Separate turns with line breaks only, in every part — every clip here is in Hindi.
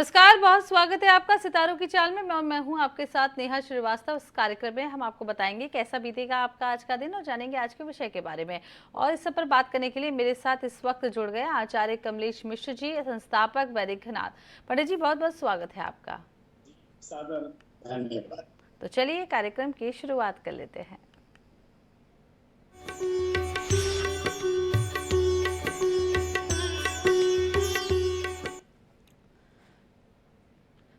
नमस्कार, बहुत स्वागत है आपका सितारों की चाल में। मैं हूं आपके साथ नेहा श्रीवास्तव। इस कार्यक्रम में हम आपको बताएंगे कैसा बीतेगा आपका आज का दिन और जानेंगे आज के विषय के बारे में। और इस सब पर बात करने के लिए मेरे साथ इस वक्त जुड़ गए आचार्य कमलेश मिश्र जी, संस्थापक वैदिक घनाद। पंडित जी, बहुत बहुत स्वागत है आपका।
सादर धन्यवाद।
तो चलिए कार्यक्रम की शुरुआत कर लेते हैं।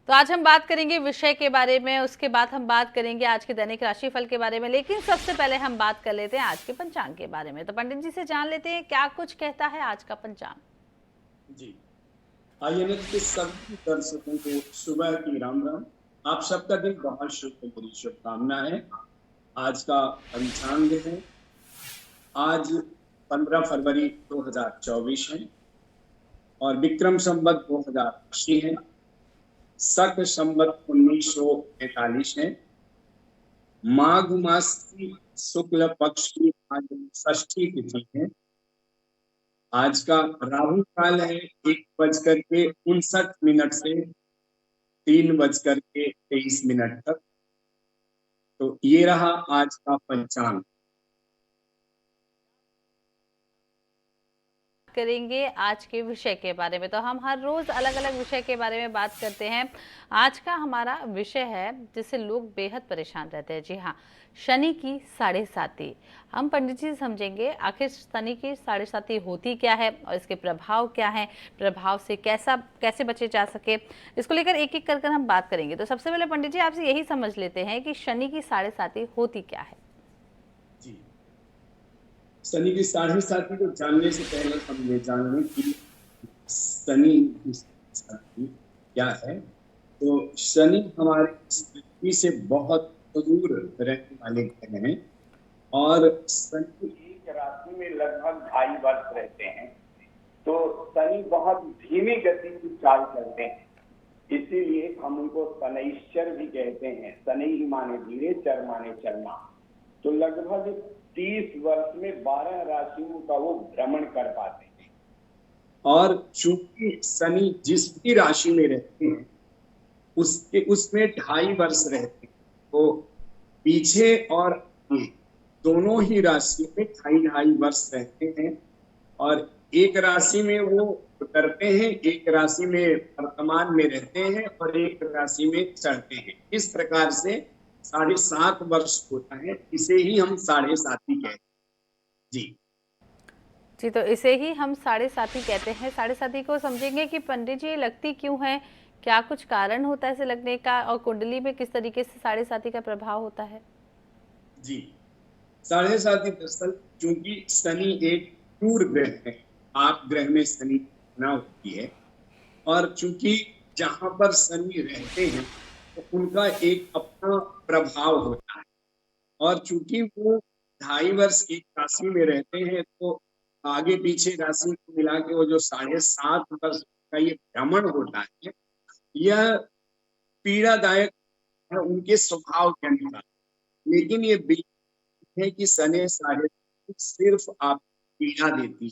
तो आज हम बात करेंगे विषय के बारे में, उसके बाद हम बात करेंगे आज के दैनिक राशिफल के बारे में, लेकिन सबसे पहले हम बात कर लेते हैं आज के पंचांग के बारे में। तो पंडित जी से जान लेते हैं क्या कुछ कहता है आज का पंचांग।
जी, आइए के सभी दर्शकों को सुबह की राम राम। आप सबका दिन बहुत शुभ, मेरी शुभकामना है। आज का पंचांग है, आज 15 फरवरी 2024 है और विक्रम संवत 2080 है। शक संवत 1945 है। माघ मास की शुक्ल पक्ष की आज षष्ठी तिथि है। आज का राहु काल है 1:59 से 3:23 तक। तो ये रहा आज का पंचांग।
करेंगे आज के विषय के बारे में। तो हम हर रोज अलग अलग विषय के बारे में बात करते हैं। आज का हमारा विषय है जिससे लोग बेहद परेशान रहते हैं। जी हाँ, शनि की 7.5। हम पंडित जी समझेंगे आखिर शनि की 7.5 होती क्या है और इसके प्रभाव क्या है, प्रभाव से कैसे बचे जा सके, इसको लेकर एक एक कर हम बात करेंगे। तो सबसे पहले पंडित जी आपसे यही समझ लेते हैं कि शनि की 7.5 होती क्या है।
जी, शनि की 7.5 को जानने से पहले हम ये जान लें कि शनि की 7.5 क्या है। तो शनि हमारे पृथ्वी से बहुत दूर रहने वाले ग्रह हैं और शनि एक राशि में लगभग 2.5 वर्ष रहते हैं। तो शनि बहुत धीमी गति की चाल चलते हैं, इसीलिए हम उनको शनैश्चर भी कहते हैं। शनि माने धीरे, चर माने चलना। तो लगभग 30 वर्ष में 12 राशियों का वो भ्रमण कर पाते हैं। और चूंकि शनि जिस भी राशि में रहते हैं उसमें 2.5 वर्ष रहते हैं, तो पीछे और दोनों ही राशि में 2.5 वर्ष रहते हैं। और एक राशि में वो उतरते हैं, एक राशि में वर्तमान में रहते हैं और एक राशि में चढ़ते हैं। इस प्रकार से 7.5 वर्ष होता है। इसे ही हम 7.5 कहते हैं। जी
जी, तो इसे ही हम 7.5 कहते हैं। 7.5 को समझेंगे कि पंडित जी लगती क्यों है, क्या कुछ कारण होता है इसे लगने का, और कुंडली में किस तरीके से 7.5 का प्रभाव होता है।
जी, 7.5 दरअसल चूंकि शनि एक क्रूर ग्रह है, आप ग्रह में शनि ना होती है, और चूंकि जहां पर शनि रहते हैं तो उनका एक अपना प्रभाव होता है। और चूंकि वो 2.5 वर्ष एक राशि में रहते हैं, तो आगे पीछे राशि को मिला के वो जो 7.5 वर्ष का ये भ्रमण होता है, यह पीड़ादायक है उनके स्वभाव के अनुसार। लेकिन ये है कि शनि 7.5 सिर्फ आप पीड़ा देती है।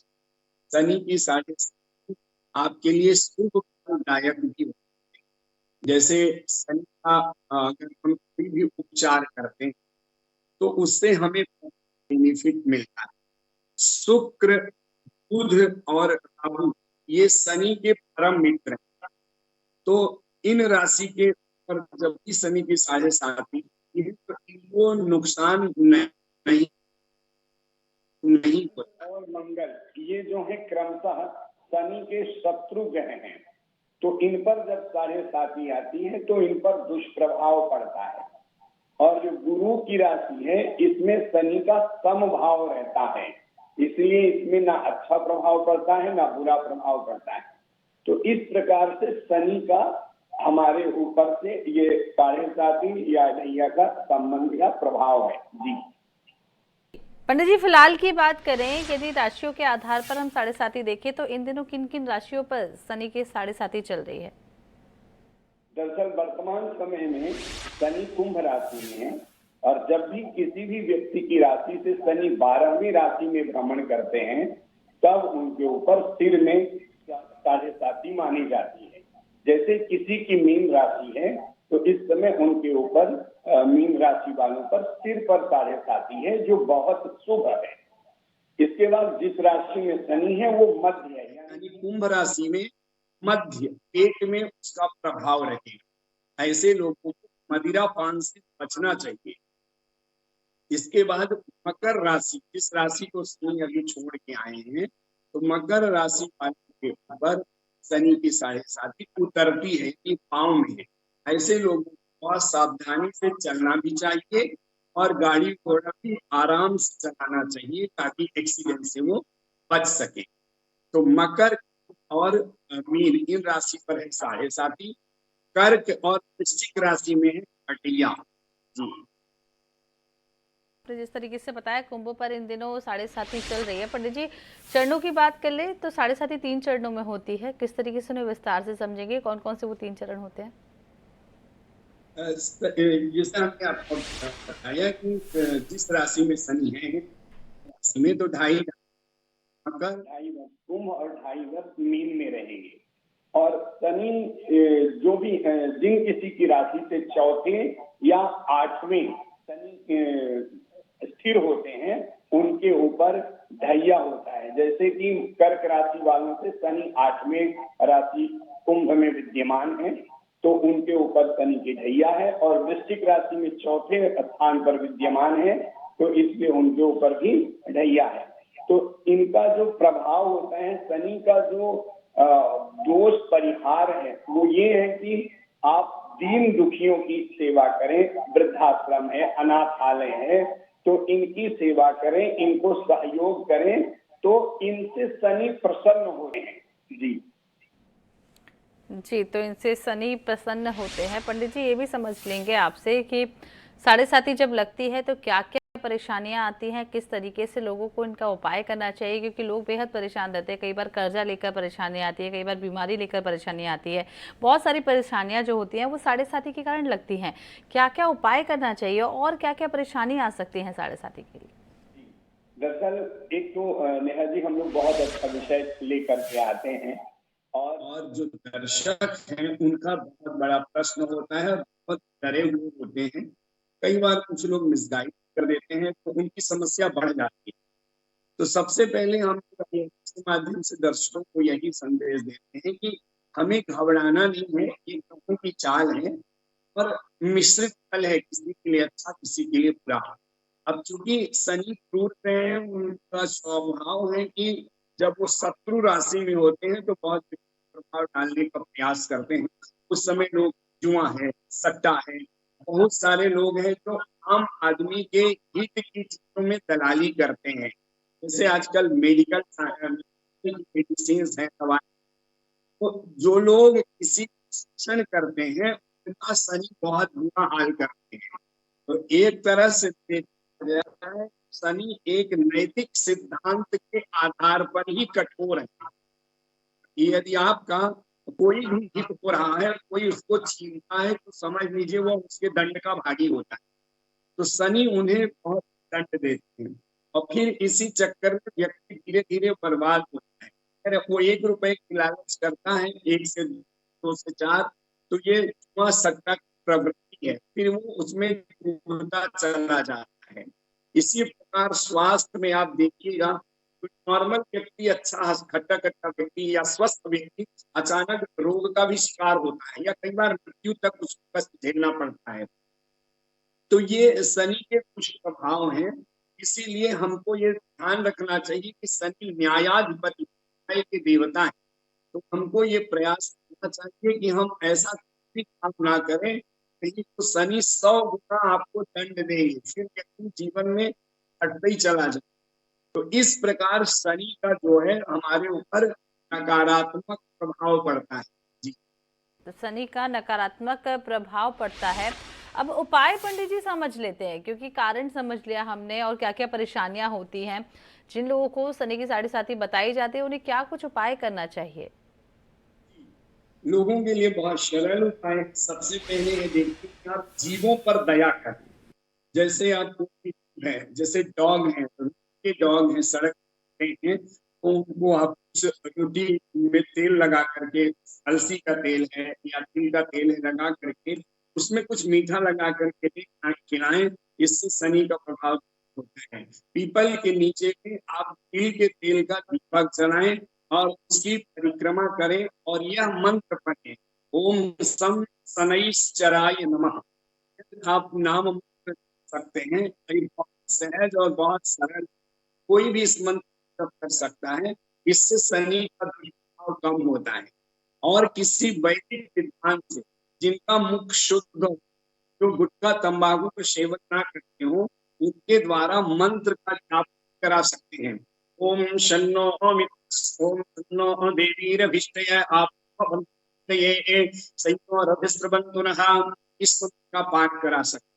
शनि की 7.5 आपके लिए शुभ फलदायक भी होती है। जैसे शनि का अगर हम कोई भी उपचार करते हैं तो उससे हमें बेनिफिट मिलता है। शुक्र, बुध और राहु ये शनि के परम मित्र हैं। तो इन राशि के पर जब भी शनि की 7.5 तो इनको नुकसान नहीं होता। और मंगल ये जो है क्रमशः शनि के शत्रु ग्रह हैं, तो इन पर जब 7.5 आती है तो इन पर दुष्प्रभाव पड़ता है। और जो गुरु की राशि है इसमें शनि का समभाव रहता है, इसलिए इसमें ना अच्छा प्रभाव पड़ता है ना बुरा प्रभाव पड़ता है। तो इस प्रकार से शनि का हमारे ऊपर से ये 7.5 या नैया का संबंध या प्रभाव है। जी
पंडित जी, फिलहाल की बात करें, यदि राशियों के आधार पर हम 7.5 देखें तो इन दिनों किन किन राशियों पर शनि की 7.5 चल रही है।
दरअसल वर्तमान समय में शनि कुंभ राशि में है, और जब भी किसी भी व्यक्ति की राशि से शनि 12वीं राशि में भ्रमण करते हैं तब उनके ऊपर सिर में 7.5 मानी जाती है। जैसे किसी की मीन राशि है तो इस समय उनके ऊपर मीन राशि वालों पर सिर पर 7.5 है, जो बहुत शुभ है। इसके बाद जिस राशि में शनि है वो मध्य है, यानी कुंभ राशि में मध्य पेट में उसका प्रभाव रहेगा। ऐसे लोगों को मदिरा पान से बचना चाहिए। इसके बाद मकर राशि, जिस राशि को शनि अभी छोड़ के आए हैं, तो मकर राशि वालों के ऊपर शनि की 7.5 उतरती है कि पाँव में है। ऐसे लोगों को बहुत सावधानी से चलना भी चाहिए और गाड़ी घोड़ा भी आराम से चलाना चाहिए ताकि एक्सीडेंट से वो बच सके। तो मकर और मीन इन राशि पर है 7.5। कर्क और वृश्चिक राशि में है कटिया। जी,
तो जिस तरीके से बताया कुंभ पर इन दिनों 7.5 चल रही है। पंडित जी, चरणों की बात कर ले तो 7.5 3 चरणों में होती है, किस तरीके से उन्हें विस्तार से समझेंगे, कौन कौन से वो 3 चरण होते हैं?
जैसे हमने आपको बताया कि जिस राशि में शनि है, राशि में तो 2.5 मकर, 2.5 वर्ष कुंभ और 2.5 वर्ष मीन में रहेंगे। और शनि जो भी जिन किसी की राशि से चौथे या 8वें शनि स्थिर होते हैं, उनके ऊपर ढैया होता है। जैसे कि कर्क राशि वालों से शनि 8वें राशि कुंभ में विद्यमान है, तो उनके ऊपर शनि की ढैया है। और वृश्चिक राशि में चौथे स्थान पर विद्यमान है, तो इसलिए उनके ऊपर भी ढैया है। तो इनका जो प्रभाव होता है, शनि का जो दोष परिहार है वो ये है कि आप दीन दुखियों की सेवा करें। वृद्धाश्रम है, अनाथालय है, तो इनकी सेवा करें, इनको सहयोग करें, तो इनसे शनि प्रसन्न होते हैं। जी
जी, तो इनसे शनि प्रसन्न होते हैं। पंडित जी, ये भी समझ लेंगे आपसे कि 7.5 जब लगती है तो क्या क्या परेशानियां आती हैं, किस तरीके से लोगों को इनका उपाय करना चाहिए, क्योंकि लोग बेहद परेशान रहते हैं। कई बार कर्जा लेकर परेशानी आती है, कई बार बीमारी लेकर परेशानी आती है। बहुत सारी परेशानियां जो होती हैं वो 7.5 के कारण लगती हैं। क्या क्या उपाय करना चाहिए और क्या क्या परेशानी आ सकती है 7.5 के लिए?
दरअसल एक तो नेहा जी, हम लोग बहुत अच्छा विषय लेकर के आते हैं और जो दर्शक हैं उनका बहुत बड़ा प्रश्न होता है और बहुत डरे हुए होते हैं। कई बार कुछ लोग मिसगाइड कर देते हैं तो उनकी समस्या बढ़ जाती है। तो सबसे पहले हम इसके माध्यम से दर्शकों को यही संदेश देते हैं कि हमें घबराना नहीं है, ये लोगों की चाल है और मिश्रित फल है, किसी के लिए अच्छा किसी के लिए बुरा। अब चूंकि शनि क्रूर है, उनका स्वभाव है कि जब वो शत्रु राशि में होते हैं तो बहुत प्रभाव डालने का प्रयास करते हैं। उस समय लोग जुआ है, सट्टा है, बहुत सारे लोग हैं जो आम आदमी के हित की चीजों में दलाली करते हैं। जैसे आजकल मेडिकल मेडिसिन है, दवाई, तो जो लोग इसी शिक्षण करते हैं उनका शनि बहुत बुरा हाल करते हैं। तो एक तरह से देखा जाता है, शनि एक नैतिक सिद्धांत के आधार पर ही कठोर है। यदि आपका कोई भी हित हो रहा है, कोई उसको छीनता है, तो समझ लीजिए वो उसके दंड का भागी होता है। तो शनि उन्हें बहुत दंड देते हैं और फिर इसी चक्कर में व्यक्ति धीरे धीरे बर्बाद होता है। अरे वो 1 रुपए की लालच करता है, 1 से 2 से 4, तो ये जुआ सट्टा की प्रवृत्ति है, फिर वो उसमें डूबता चला जाता है। इसी प्रकार स्वास्थ्य में आप देखिएगा, नॉर्मल व्यक्ति, अच्छा खट्टा खट्टा व्यक्ति या स्वस्थ व्यक्ति अचानक रोग का भी शिकार होता है या कई बार मृत्यु तक उसको कष्ट झेलना पड़ता है। तो ये शनि के कुछ प्रभाव हैं। इसीलिए हमको ये ध्यान रखना चाहिए कि शनि न्यायाधिपति, न्याय के देवता है। तो हमको ये प्रयास करना चाहिए कि हम ऐसा भी काम ना करें कहीं तो शनि 100 गुना आपको दंड देंगे, फिर व्यक्ति जीवन में हटते ही चला जाए। तो इस प्रकार शनि का जो है हमारे ऊपर नकारात्मक प्रभाव पड़ता है। जी,
तो शनि का नकारात्मक प्रभाव पड़ता है। अब उपाय पंडित जी समझ लेते हैं, क्योंकि कारण समझ लिया हमने और क्या क्या परेशानियां होती हैं। जिन लोगों को शनि की 7.5 बताई जाती है उन्हें क्या कुछ उपाय करना चाहिए?
लोगों के लिए बहुत सरल उपाय है। सबसे पहले ये देखिए कि आप जीवों पर दया करें। जैसे आप है, जैसे डॉग है, डॉग है, सड़क पे हैं, तो वो आप उस रोटी में तेल लगा करके, अलसी का तेल है या तिल का तेल है, लगा करके उसमें कुछ मीठा लगा करके खिलाएं, इससे शनि का प्रभाव होता है। पीपल के नीचे में आप तिल के तेल का दीपक जलाएं और उसकी परिक्रमा करें और यह मंत्र पढ़ें, ओम सम शनैश्चराय नमः। आप नाम मंत्र सकते हैं, ये बहुत सहज और बहुत सरल, कोई भी इस मंत्र कर सकता है। इससे शनि का दुष्प्रभाव कम होता है। और किसी वैदिक विद्वान से जिनका मुख शुद्ध हो, जो गुटखा तंबाकू का सेवन ना करते हो, उनके द्वारा मंत्र का जाप करा सकते हैं। ओम शन्नो ओम शन्नो देवीरभिष्टय आप संयोरभिस्रवन्तुनः, इस मंत्र का पाठ करा सकते हैं।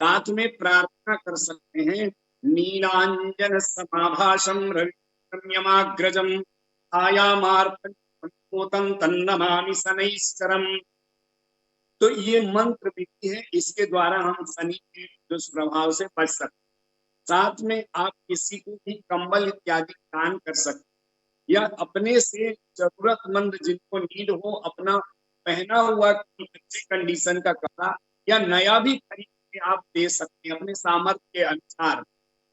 साथ में प्रार्थना कर सकते हैं, नीलांजन समाभासम रविक्रम्यमाग्रजम छायामार्तम तन्नमामि शनैश्चरम्। तो ये मंत्र विधि है, इसके द्वारा हम शनि के दुष्प्रभाव से बच सकते हैं। साथ में आप किसी को भी कंबल इत्यादि दान कर सकते हैं, या अपने से जरूरतमंद जिनको नीड हो, अपना पहना हुआ अच्छी कंडीशन का कपड़ा या नया भी खरीद के आप दे सकते हैं अपने सामर्थ्य के अनुसार।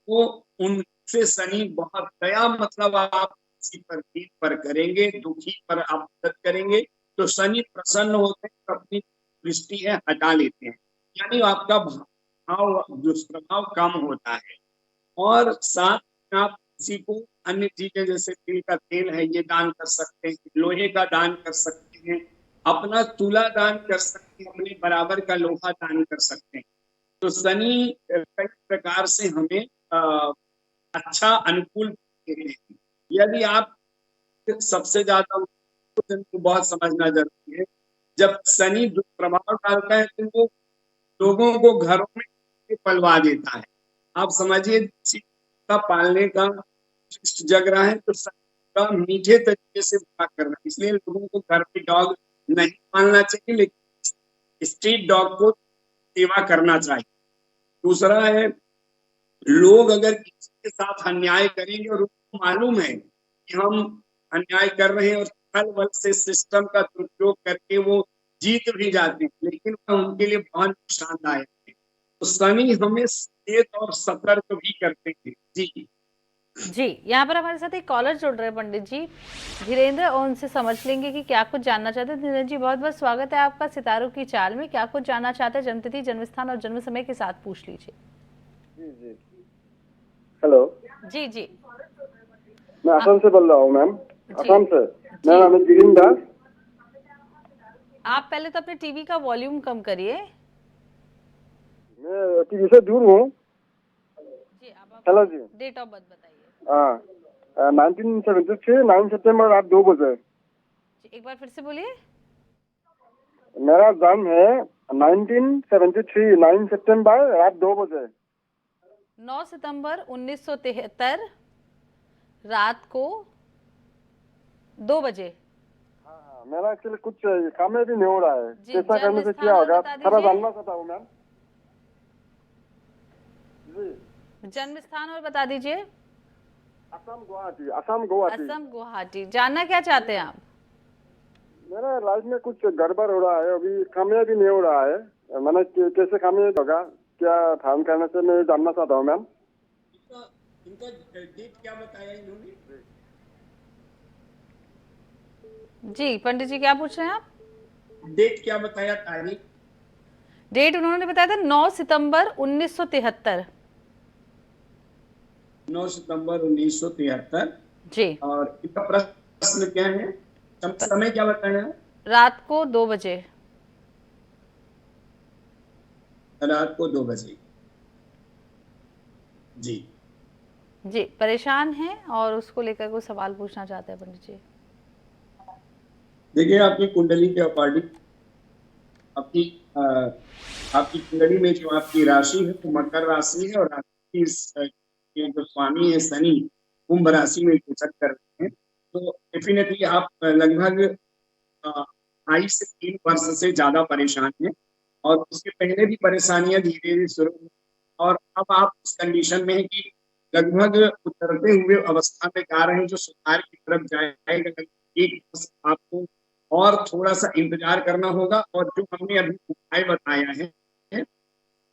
तो उनसे शनि बहुत दया, मतलब आप किसी पर पीठ पर करेंगे, दुखी पर आप मदद करेंगे तो शनि प्रसन्न होते हैं, अपनी दृष्टि है हटा लेते हैं, यानी आपका भाव दुष्प्रभाव कम होता है। और साथ में आप किसी को अन्य चीजें जैसे तिल का तेल है ये दान कर सकते हैं, लोहे का दान कर सकते हैं, अपना तुला दान कर सकते हैं, अपने बराबर का लोहा दान कर सकते हैं। तो शनि कई प्रकार से हमें अच्छा अनुकूल देते हैं। यदि आप सबसे ज्यादा को बहुत समझना जरूरी है, जब शनि दुष्प्रभाव डालता है तो वो लोगों को घरों में पलवा देता है। आप समझिए का पालने का जग रहा है तो का मीठे तरीके से बुरा करना, इसलिए लोगों को घर पे डॉग नहीं पालना चाहिए, लेकिन स्ट्रीट डॉग को सेवा करना चाहिए। दूसरा है, लोग अगर किसी के साथ अन्याय करेंगे और उनको मालूम है कि हम अन्याय कर रहे हैं और छल बल से सिस्टम का दुरुपयोग करके वो जीत भी जाते हैं, लेकिन वह उनके लिए बहुत नुकसानदायक है। तो शनि हमें सचेत और सतर्क भी करते हैं। जी
जी, यहाँ पर हमारे साथ एक कॉलर जुड़ रहे हैं पंडित जी धीरेन्द्र, और उनसे समझ लेंगे कि क्या कुछ जानना चाहते हैं। धीरेन्द्र जी, बहुत बहुत स्वागत है आपका सितारों की चाल में। क्या कुछ जानना चाहते हैं, जन्मतिथि, जन्म स्थान और जन्म समय के साथ पूछ लीजिए।
जी जी, हेलो।
जी जी,
मैं असम से बोल रहा हूँ मैम, असम से। मेरा नाम है जिगिन दास।
आप पहले तो अपने टीवी का वॉल्यूम कम करिए।
मैं टीवी से दूर हूँ।
जी, आप
हेलो जी,
डेट ऑफ बर्थ बताइए।
1973 9 सितंबर रात 2 बजे।
एक बार फिर से बोलिए।
मेरा जन्म है 1973 9 सितंबर रात 2 बजे।
9 सितंबर 1973 रात को 2 बजे।
हाँ, मेरा एक्चुअली कुछ काम भी नहीं हो रहा है, कैसा करने से क्या
जन्म
होगा
स्थान
थोड़ा
बता
जानना चाहता हूँ मैम। जी,
जन्म स्थान और बता दीजिए।
असम गुवाहाटी, असम गुवाहाटी।
असम गुवाहाटी। जानना क्या चाहते हैं आप?
मेरा लाइफ में कुछ गड़बड़ हो रहा है, अभी कामयाबी नहीं हो रहा है, मैंने कैसे कामयाब होगा, क्या ध्यान करने से मैं जानना चाहता हूँ मैम।
इनका डेट क्या बताया इन्होंने?
जी पंडित जी, क्या पूछ रहे हैं आप?
डेट क्या बताया, तारीख?
डेट उन्होंने बताया था 9 सितंबर 1973।
9 सितंबर 1973।
जी।
और इनका प्रश्न क्या है, समय क्या बताया?
रात को 2 बजे।
रात को 2 बजे। जी
जी, परेशान हैं और उसको लेकर कोई सवाल पूछना चाहते हैं पंडित जी।
देखिए, आपकी कुंडली के अकॉर्डिंग आपकी कुंडली में जो आपकी राशि है वो मकर राशि है, और राशि के जो स्वामी है शनि कुंभ राशि में गोचर कर रहे हैं। तो डेफिनेटली आप लगभग 2.5 से 3 वर्ष से ज्यादा परेशान हैं, और उसके पहले भी परेशानियां धीरे धीरे शुरू हुई, और अब आप इस कंडीशन में है कि लगभग उतरते हुए अवस्था में गा रहे हैं, जो सुधार की तरफ जाएगा। एक बस आपको और थोड़ा सा इंतजार करना होगा, और जो हमने अभी उपाय बताया है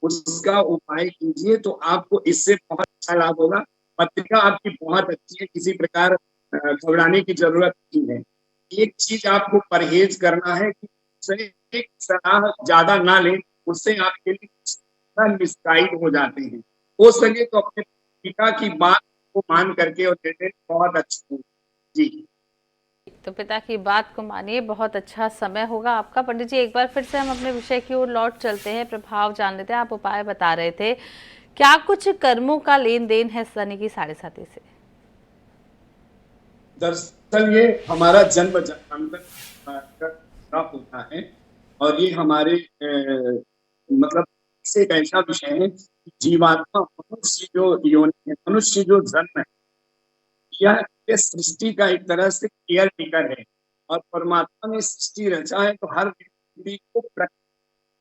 उसका उपाय कीजिए, तो आपको इससे बहुत अच्छा लाभ होगा। पत्रिका आपकी बहुत अच्छी है, किसी प्रकार घबराने की जरूरत नहीं है। एक चीज आपको परहेज करना है कि उससे एक सलाह ज्यादा ना लें, उससे आपके लिए मिसगाइड हो जाते हैं। हो सके तो अपने पिता की बात को मान करके और दे दें, बहुत अच्छा होगा। जी।
तो पिता की बात को मानिए, बहुत अच्छा समय होगा आपका। पंडित जी, एक बार फिर से हम अपने विषय की ओर लौट चलते हैं, प्रभाव जान लेते हैं। आप उपाय बता रहे थे, क्या कुछ कर्मों का लेन देन है शनि की साढ़े साथी से?
दरअसल ये हमारा जन्म जन्मांतर का होता है, और ये हमारे मतलब से एक ऐसा विषय है कि जीवात्मा मनुष्य जो योनि है, मनुष्य जो जन्म है, यह इस सृष्टि का एक तरह से केयर टेकर है। और परमात्मा ने सृष्टि रचा है, तो हर व्यक्ति को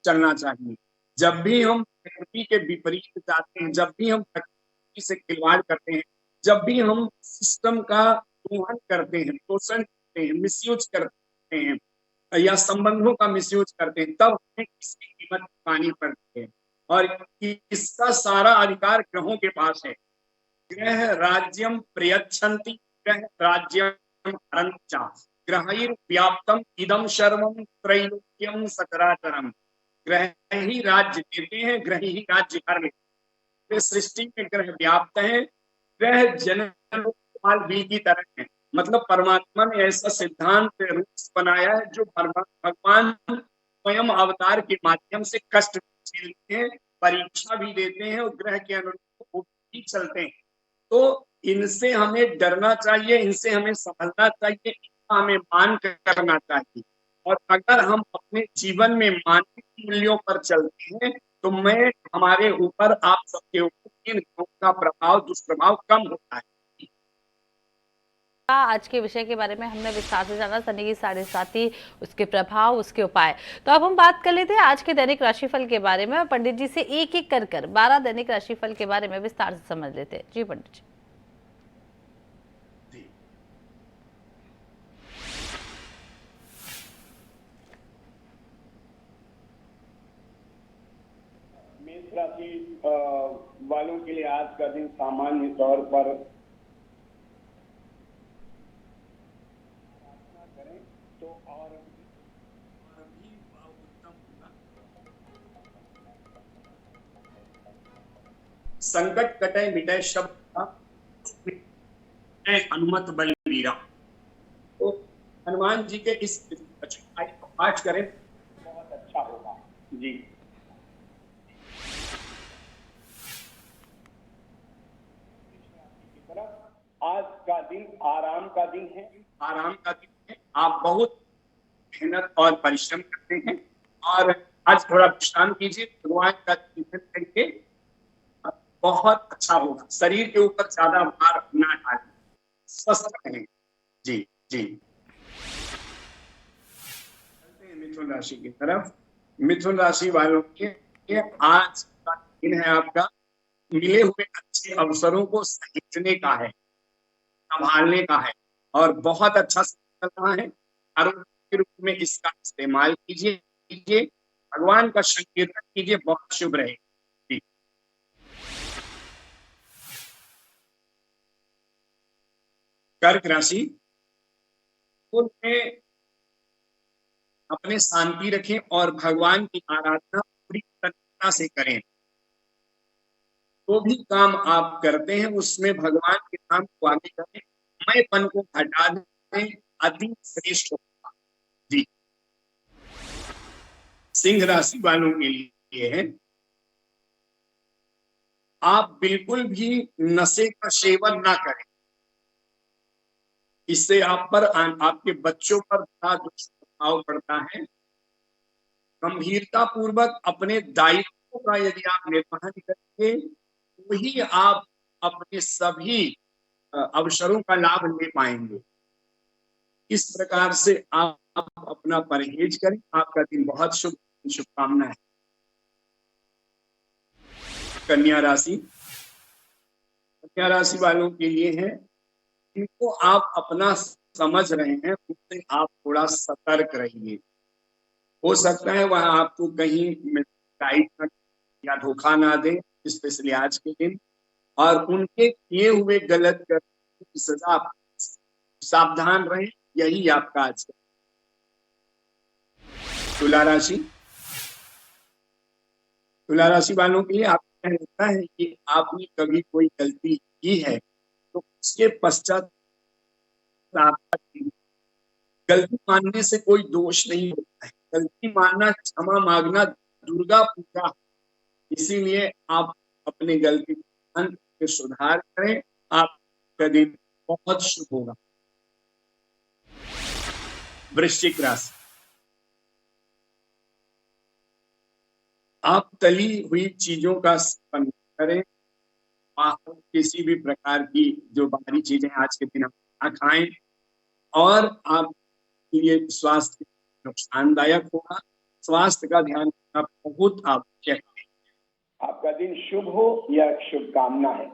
चलना चाहिए। जब भी हम प्रकृति के विपरीत जाते हैं, जब भी हम प्रकृति से खिलवाड़ करते हैं, जब भी हम सिस्टम का दोहन करते हैं, शोषण करते हैं, मिसयूज करते हैं, या संबंधों का मिसयूज करते हैं, तब हमें इसकी कीमत चुकानी पड़ती है। और इसका सारा अधिकार ग्रहों के पास है। ग्रह राज्यम प्रयच्छन्ति, ग्रह राज्यम हरन्ति च, ग्रहैर्व्याप्तम इदं सर्वं त्रैलोक्यं सचराचरम्। ग्रह ही राज्य देते हैं, ग्रह ही राज्य कर लेते हैं। सृष्टि में ग्रह व्याप्त है। ग्रह जनरल बी की तरह है। मतलब परमात्मा ने ऐसा सिद्धांत रूल्स बनाया है, जो भगवान स्वयं अवतार के माध्यम से कष्ट झेलते हैं, परीक्षा भी देते हैं, और ग्रह के अनुरूप वो भी चलते हैं। तो इनसे हमें डरना चाहिए, इनसे हमें समझना चाहिए, इनका हमें मान करना चाहिए। और अगर हम अपने जीवन में मानवीय मूल्यों पर चलते हैं, तो मैं हमारे ऊपर, आप सबके ऊपर इन ग्रहों का प्रभाव, दुष्प्रभाव कम होता है।
आज के विषय के बारे में हमने विस्तार से जाना, शनि की साढ़े साथी, उसके प्रभाव, उसके उपाय। तो अब हम बात कर लेते हैं आज के दैनिक राशिफल के बारे में। पंडित जी से एक एक कर 12 दैनिक राशिफल के बारे में विस्तार से समझ लेते हैं। जी पंडित जी।
मेष राशि वालों के लिए आज का दिन सामान्य तौर पर करें तो और
भी उत्तम होगा। संकट कटे मिटे शब्द का, हनुमत बलवीरा। तो हनुमान जी के इस पाठ करें,
बहुत अच्छा होगा। जी। आज का दिन आराम का दिन है।
आराम का दिन है। आप बहुत मेहनत और परिश्रम करते हैं, और आज थोड़ा विश्राम कीजिए, भगवान का चिंतन करके बहुत अच्छा होगा। शरीर के ऊपर ज्यादा भार ना डालें, स्वस्थ रहें। जी जी। चलते हैं मिथुन राशि की तरफ। मिथुन राशि वालों के आज का दिन है आपका मिले हुए अच्छे अवसरों को सहेजने का है, संभालने का है, और बहुत अच्छा चल रहा है। आरोग्य के रूप में इसका इस्तेमाल कीजिए, भगवान का संकीर्तन कीजिए, बहुत शुभ रहे। कर्क राशि में अपने शांति रखें और भगवान की आराधना पूरी तत्परता से करें। जो भी काम आप करते हैं उसमें भगवान के नाम को आगे करें, मैंपन को हटा दें, अति श्रेष्ठ होगा। जी। सिंह राशि वालों के लिए है, आप बिल्कुल भी नशे का सेवन ना करें। इससे आप पर, आपके बच्चों पर बड़ा दुष्प्रभाव पड़ता है। गंभीरता पूर्वक अपने दायित्वों का यदि आप निर्वहन करेंगे, वही आप अपने सभी अवसरों का लाभ ले पाएंगे। इस प्रकार से आप अपना परहेज करें। आपका दिन बहुत शुभकामना है। कन्या कन्या राशि वालों के लिए है, इनको आप अपना समझ रहे हैं, उससे आप थोड़ा सतर्क रहिए। हो सकता है वह आपको कहीं टाइट या धोखा ना दें, स्पेशली आज के दिन, और उनके किए हुए गलत कर्म की सजा आप सावधान रहें, यही आपका आज का। तुला राशि वालों के लिए आपको लगता है कि आपने कभी कोई गलती की है तो उसके पश्चात गलती मानने से कोई दोष नहीं होता है। गलती मानना, क्षमा मांगना दुर्गा पूजा, इसीलिए आप अपनी गलती के सुधार करें, आपका दिन बहुत शुभ होगा। वृश्चिक राशि, आप तली हुई चीजों का सेवन करें, आप किसी भी प्रकार की जो बाहरी चीजें आज के दिन आप खाएं, और आप ये स्वास्थ्य नुकसानदायक होगा। स्वास्थ्य का ध्यान रखना बहुत आवश्यक है।
आपका दिन शुभ हो यह शुभकामना है।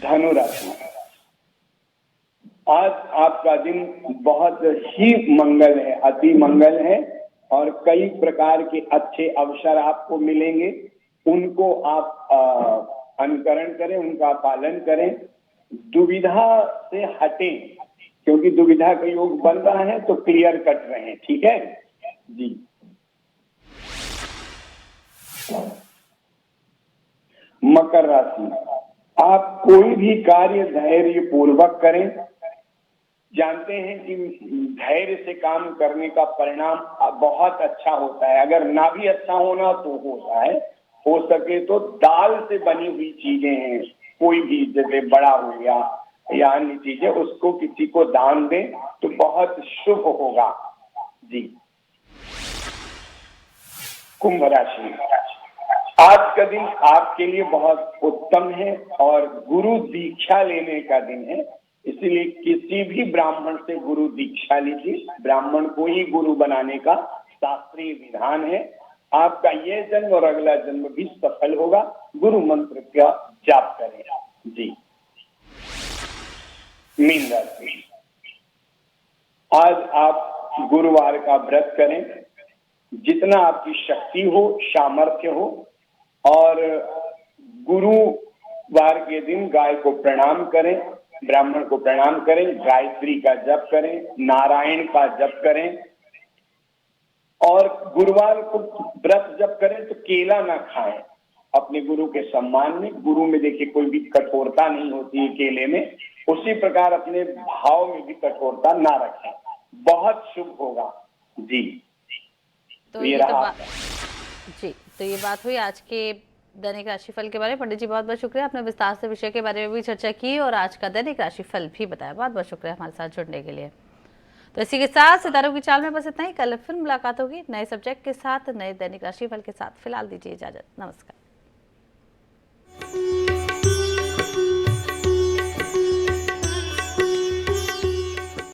धनु राशि, आज आपका दिन बहुत ही मंगल है, अति मंगल है, और कई प्रकार के अच्छे अवसर आपको मिलेंगे। उनको आप अनुकरण करें, उनका पालन करें। दुविधा से हटें, क्योंकि दुविधा का योग बन रहा है, तो क्लियर कट रहे, ठीक है जी। मकर राशि, आप कोई भी कार्य धैर्य पूर्वक करें। जानते हैं कि धैर्य से काम करने का परिणाम बहुत अच्छा होता है। अगर ना भी अच्छा होना तो होता है, हो सके तो दाल से बनी हुई चीजें हैं, कोई भी, जैसे बड़ा हो गया या अन्य चीजें, उसको किसी को दान दें तो बहुत शुभ होगा जी। कुंभ राशि, आज का दिन आपके लिए बहुत उत्तम है और गुरु दीक्षा लेने का दिन है, इसलिए किसी भी ब्राह्मण से गुरु दीक्षा लीजिए। ब्राह्मण को ही गुरु बनाने का शास्त्रीय विधान है। आपका यह जन्म और अगला जन्म भी सफल होगा। गुरु मंत्र का जाप करें जी। मीन राशि, आज आप गुरुवार का व्रत करें, जितना आपकी शक्ति हो, सामर्थ्य हो, और गुरुवार के दिन गाय को प्रणाम करें, ब्राह्मण को प्रणाम करें, गायत्री का जप करें, नारायण का जप करें, और गुरुवार को व्रत जप करें तो केला ना खाएं अपने गुरु के सम्मान में। गुरु में देखिए कोई भी कठोरता नहीं होती है केले में, उसी प्रकार अपने भाव में भी कठोरता ना रखें, बहुत शुभ होगा जी।
तो ये बात हुई आज के दैनिक राशिफल के बारे में। पंडित जी बहुत बहुत शुक्रिया, आपने विस्तार से विषय के बारे में भी चर्चा की और आज का दैनिक राशिफल भी बताया। बहुत बहुत शुक्रिया हमारे साथ जुड़ने के लिए। तो इसी के साथ सितारों की चाल में बस इतना ही। कल फिर मुलाकात होगी नए सब्जेक्ट के साथ, नए दैनिक राशिफल के साथ। फिलहाल दीजिए इजाजत, नमस्कार।